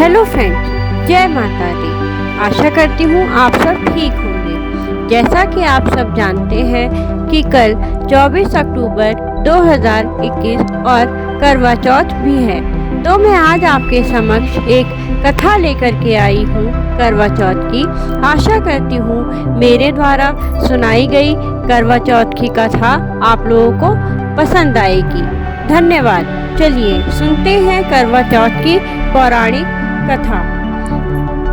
Hello friends, जय माता दी। आशा करती हूँ आप सब ठीक होंगे। जैसा कि आप सब जानते हैं कि कल 24 अक्टूबर 2021 और करवा चौथ भी है, तो मैं आज आपके समक्ष एक कथा लेकर के आई हूँ करवा चौथ की। आशा करती हूँ मेरे द्वारा सुनाई गई करवा चौथ की कथा आप लोगों को पसंद आएगी। धन्यवाद। चलिए सुनते हैं करवा चौथ की पौराणिक कथा।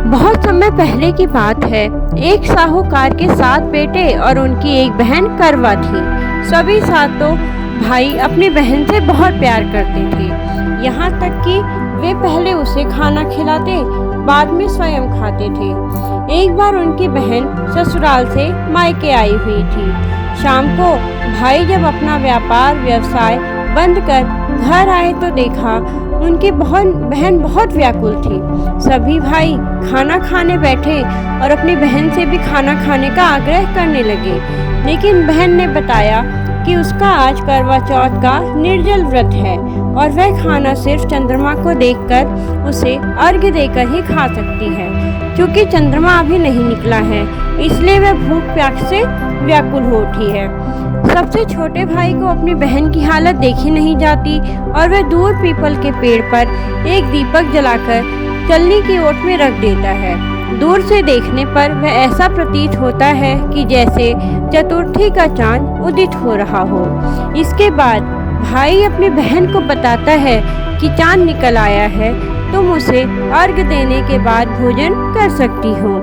बहुत समय पहले की बात है। एक साहूकार के 7 बेटे और उनकी एक बहन करवा थी। सभी 7 भाई अपनी बहन से बहुत प्यार करते थे, यहाँ तक कि वे पहले उसे खाना खिलाते, बाद में स्वयं खाते थे। एक बार उनकी बहन ससुराल से मायके आई हुई थी। शाम को भाई जब अपना व्यापार व्यवसाय बंद कर घर आए तो देखा उनकी बहन बहुत व्याकुल थी। सभी भाई खाना खाने बैठे और अपनी बहन से भी खाना खाने का आग्रह करने लगे, लेकिन बहन ने बताया कि उसका आज करवा चौथ का निर्जल व्रत है और वह खाना सिर्फ चंद्रमा को देखकर उसे अर्घ्य देकर ही खा सकती है। क्योंकि चंद्रमा अभी नहीं निकला है, इसलिए वह भूख प्यास से व्याकुल हो उठी है। सबसे छोटे भाई को अपनी बहन की हालत देखी नहीं जाती और वह दूर पीपल के पेड़ पर एक दीपक जलाकर चलनी की ओट में रख देता है। दूर से देखने पर वह ऐसा प्रतीत होता है कि जैसे चतुर्थी का चांद उदित हो रहा हो। इसके बाद भाई अपनी बहन को बताता है कि चांद निकल आया है, तुम उसे अर्घ्य देने के बाद भोजन कर सकती हो।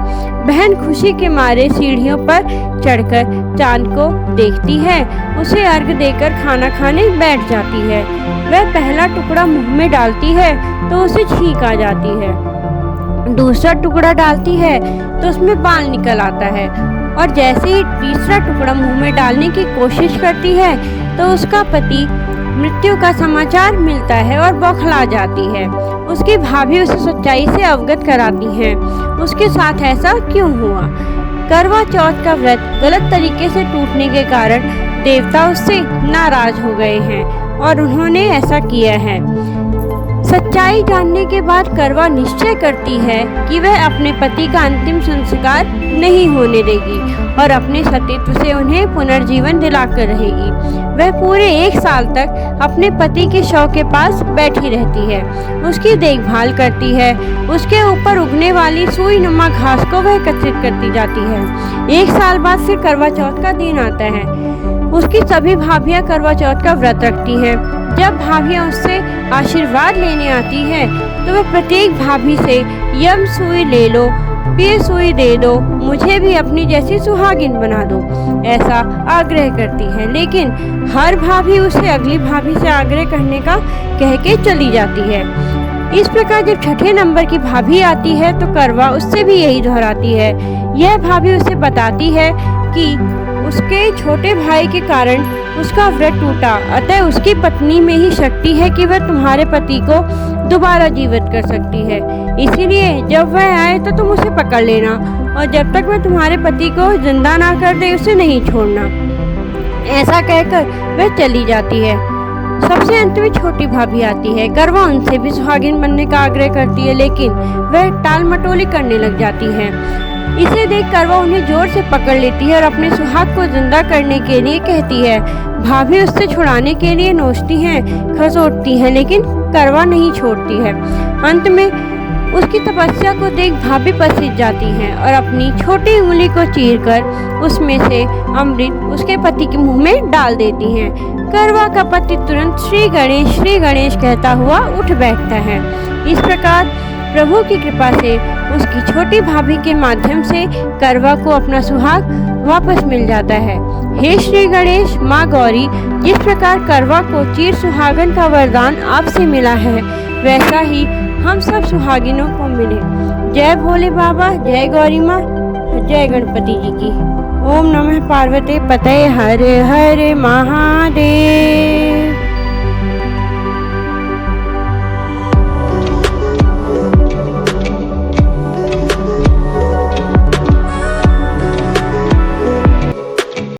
बहन खुशी के मारे सीढ़ियों पर चढ़कर चांद को देखती है, उसे अर्घ्य देकर खाना खाने बैठ जाती है। वह पहला टुकड़ा मुंह में डालती है तो उसे छींक आ जाती है। दूसरा टुकड़ा डालती है तो उसमें बाल निकल आता है और जैसे ही तीसरा टुकड़ा मुंह में डालने की कोशिश करती है तो उसका पति मृत्यु का समाचार मिलता है और बौखला जाती है। उसकी भाभी उसे सच्चाई से अवगत कराती है। उसके साथ ऐसा क्यों हुआ? करवा चौथ का व्रत गलत तरीके से टूटने के कारण देवता उससे नाराज हो गए हैं और उन्होंने ऐसा किया है। सच्चाई जानने के बाद करवा निश्चय करती है कि वह अपने पति का अंतिम संस्कार नहीं होने देगी और अपने सतीत्व से उन्हें पुनर्जीवन दिलाकर रहेगी। वह पूरे 1 साल तक अपने पति के शव के पास बैठी रहती है, उसकी देखभाल करती है। उसके ऊपर उगने वाली सुई नुमा घास को वह एकत्रित करती जाती है। 1 साल बाद फिर करवा चौथ का दिन आता है। उसकी सभी भाभियां करवा चौथ का व्रत रखती हैं। जब भाभियां उससे आशीर्वाद लेने आती हैं तो वह प्रत्येक भाभी से यम सुई ले लो, पिय सुई दे दो, मुझे भी अपनी जैसी सुहागिन बना दो, ऐसा आग्रह करती है। लेकिन हर भाभी उसे अगली भाभी से आग्रह करने का कह के चली जाती है। इस प्रकार जब 6ठे नंबर की भाभी आती है तो करवा उससे भी यही दोहराती है। यह भाभी उसे बताती है कि उसके छोटे भाई के कारण उसका व्रत टूटा, अतः उसकी पत्नी में ही शक्ति है कि वह तुम्हारे पति को दोबारा जीवित कर सकती है। इसीलिए जब वह आए तो तुम उसे पकड़ लेना और जब तक वह तुम्हारे पति को जिंदा ना कर दे उसे नहीं छोड़ना। ऐसा कहकर वह चली जाती है। सबसे अंत में छोटी भाभी आती है। करवा उनसे भी सुहागिन बनने का आग्रह करती है, लेकिन वह टाल मटोली करने लग जाती है। इसे देख करवा उन्हें जोर से पकड़ लेती है और अपने सुहाग को जिंदा करने के लिए कहती है। भाभी उससे छुड़ाने के लिए नोचती हैं, खसोटती हैं, लेकिन करवा नहीं छोड़ती है। अंत में उसकी तपस्या को देख भाभी पसीज जाती हैं और अपनी छोटी उंगली को चीरकर उसमें से अमृत उसके पति के मुंह में डाल देती हैं। करवा का पति तुरंत श्री गणेश कहता हुआ उठ बैठता है। इस प्रकार प्रभु की कृपा से उसकी छोटी भाभी के माध्यम से करवा को अपना सुहाग वापस मिल जाता है। हे श्री गणेश, माँ गौरी, जिस प्रकार करवा को चिर सुहागन का वरदान आपसे मिला है, वैसा ही हम सब सुहागिनों को मिले। जय भोले बाबा, जय गौरी माँ, जय गणपति जी की। ओम नमः पार्वती पतये हर हर महादेव।